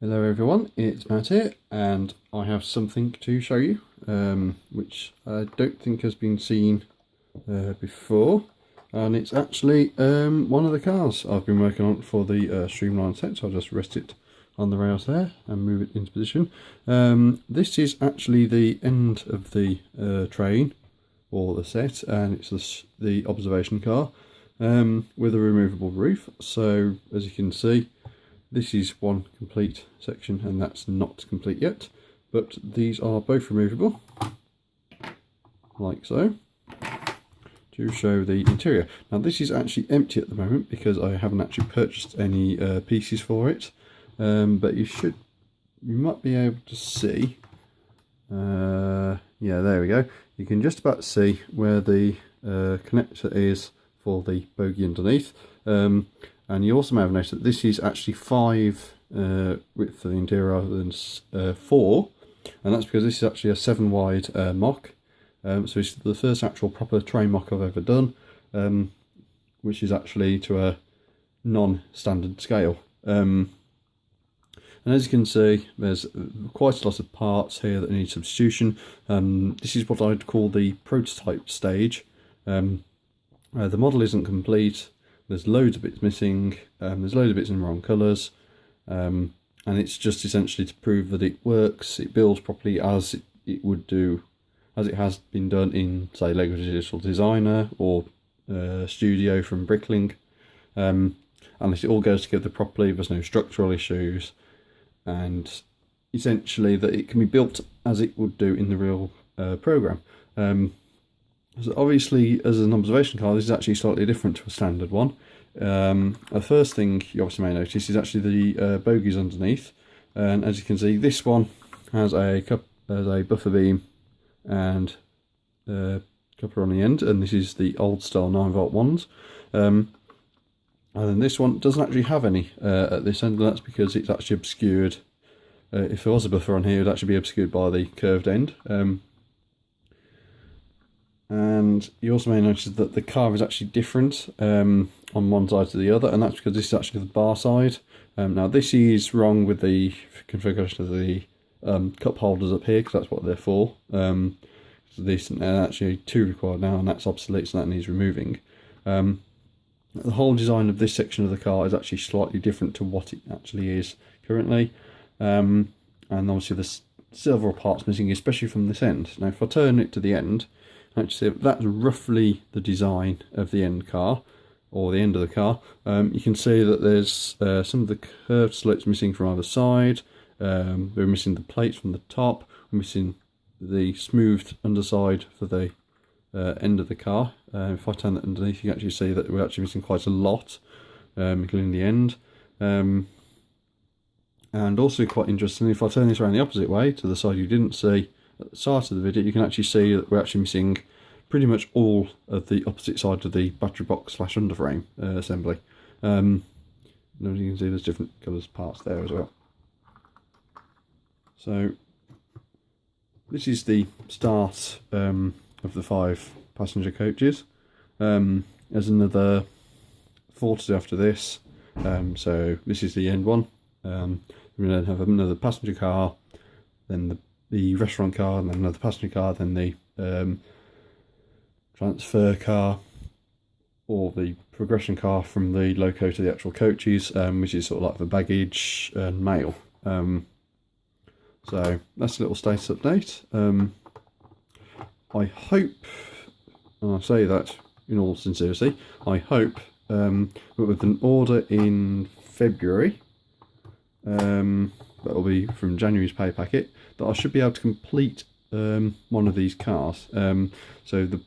Hello everyone, it's Matt here, and I have something to show you, which I don't think has been seen before, and it's actually one of the cars I've been working on for the Streamliner set, so I'll just rest it on the rails there and move it into position. This is actually the end of the train, or the set, and it's the observation car with a removable roof. So as you can see, this is one complete section and that's not complete yet, but these are both removable, like so, to show the interior. Now this is actually empty at the moment because I haven't actually purchased any pieces for it, but you might be able to see, yeah, there we go. You can just about see where the connector is for the bogie underneath. And you also may have noticed that this is actually 5 width for the interior rather than 4, and that's because this is actually a 7 wide MOC. So it's the first actual proper train MOC I've ever done, which is actually to a non-standard scale. And as you can see, there's quite a lot of parts here that need substitution. This is what I'd call the prototype stage. The model isn't complete. There's loads of bits missing, there's loads of bits in the wrong colours, and it's just essentially to prove that it works, it builds properly as it would do, as it has been done in, say, Lego Digital Designer or Studio from Bricklink. And it all goes together properly, there's no structural issues, and essentially that it can be built as it would do in the real programme. So obviously, as an observation car, this is actually slightly different to a standard one. The first thing you obviously may notice is actually the bogies underneath, and as you can see, this one has a buffer beam and coupler on the end, and this is the old style 9-volt ones. And then this one doesn't actually have any at this end, and that's because it's actually obscured. If there was a buffer on here, it would actually be obscured by the curved end. And you also may notice that the car is actually different on one side to the other, and that's because this is actually the bar side. Now this is wrong with the configuration of the cup holders up here, because that's what they're for. So this actually 2 required now, and that's obsolete, so that needs removing. The whole design of this section of the car is actually slightly different to what it actually is currently, and obviously there's several parts missing, especially from this end. Now if I turn it to the end, actually that's roughly the design of the end car, or the end of the car. You can see that there's some of the curved slits missing from either side. We're missing the plates from the top. We're missing the smoothed underside for the end of the car. If I turn that underneath, you can actually see that we're actually missing quite a lot, including the end. And also quite interesting, if I turn this around the opposite way, to the side you didn't see at the start of the video, you can actually see that we're actually missing pretty much all of the opposite side of the battery box / underframe assembly. And as you can see, there's different colours parts there as well. So this is the start of the 5 passenger coaches. There's another 4 to do after this, so this is the end one. We're going to have another passenger car, then the restaurant car, and then another passenger car, then the transfer car, or the progression car from the loco to the actual coaches, which is sort of like the baggage and mail. So that's a little status update. I hope, and I say that in all sincerity, I hope that with an order in February, that will be from January's pay packet, that I should be able to complete one of these cars. So the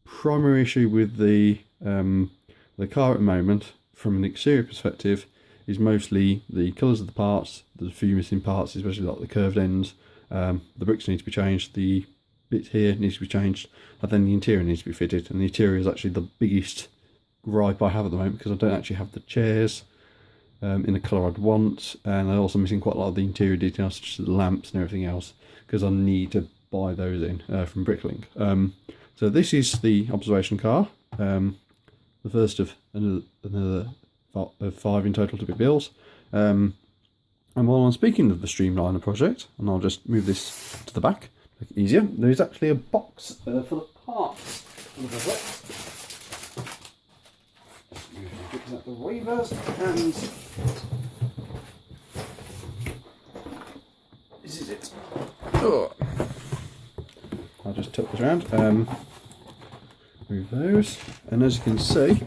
primary issue with the car at the moment, from an exterior perspective, is mostly the colours of the parts. There's a few missing parts, especially like the curved ends. The bricks need to be changed, the bit here needs to be changed, and then the interior needs to be fitted. And the interior is actually the biggest gripe I have at the moment, because I don't actually have the chairs in the colour I'd want, and I'm also missing quite a lot of the interior details, such as the lamps and everything else, because I need to buy those in from Bricklink. So this is the observation car, the first of another of 5 in total to be built. And while I'm speaking of the Streamliner project, and I'll just move this to the back, make it easier, there's actually a box full of parts for the project. Just move out the waivers, and this is it. Oh. I'll just tuck this around, move those, and as you can see,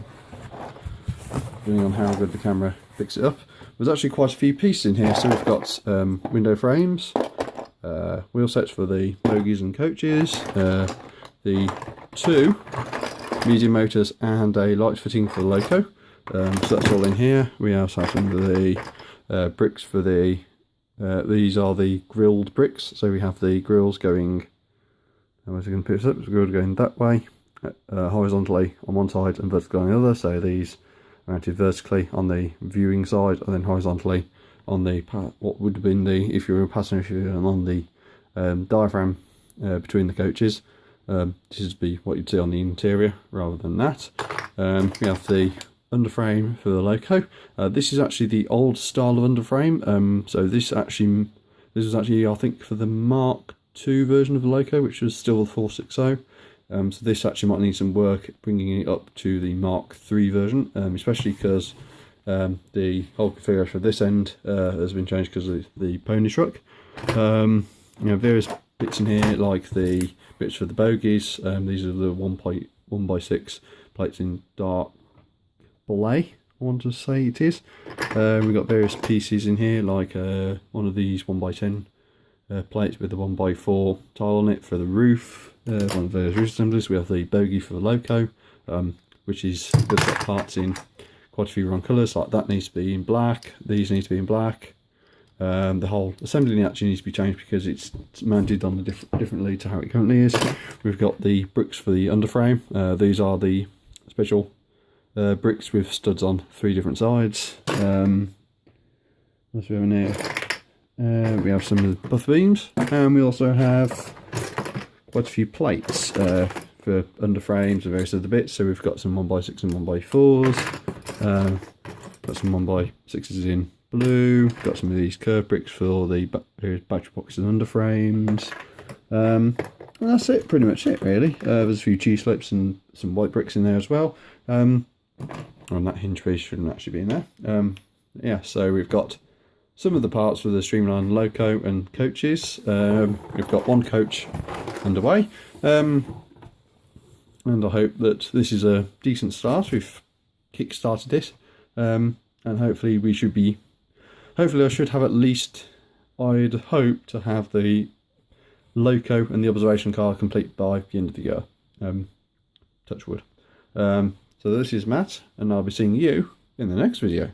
depending on how good the camera picks it up, there's actually quite a few pieces in here. So we've got window frames, wheel sets for the bogies and coaches, the 2 medium motors and a light fitting for the loco. So that's all in here. We also have some of the bricks for the, these are the grilled bricks. So we have the grills going, how was I going to put this up? The grill going that way, horizontally on one side and vertically on the other. So these mounted vertically on the viewing side and then horizontally on the what would have been the, if you were a passenger, on the diaphragm between the coaches. This would be what you'd see on the interior rather than that. We have the underframe for the loco. This is actually the old style of underframe. So this was actually I think for the Mark II version of the loco, which was still the 460. So this actually might need some work bringing it up to the Mark III version, especially because the whole configuration for this end has been changed because of the pony truck. You know, various bits in here like the bits for the bogies. These are the 1x6 plates in dark blay, I want to say it is. We've got various pieces in here like one of these 1x10 plates with the 1x4 tile on it for the roof. One of those roof assemblies. We have the bogie for the loco, which is good got parts in quite a few wrong colours. Like that needs to be in black. These need to be in black. The whole assembly actually needs to be changed because it's mounted on differently to how it currently is. We've got the bricks for the underframe. These are the special bricks with studs on 3 different sides. What else we have in here? We have some of the buffer beams, and we also have quite a few plates for underframes and various other bits. So we've got some 1x6 and 1x4s. Got some 1x6s in blue. Got some of these curved bricks for the various battery boxes and underframes. And that's it, pretty much it really. There's a few G-slips and some white bricks in there as well. And that hinge piece shouldn't actually be in there. Yeah, so we've got some of the parts for the Streamliner loco and coaches. We've got one coach underway, and I hope that this is a decent start. We've kick-started it, and hopefully we should be. Hopefully, I should have at least. I'd hope to have the loco and the observation car complete by the end of the year. Touch wood. So this is Matt, and I'll be seeing you in the next video.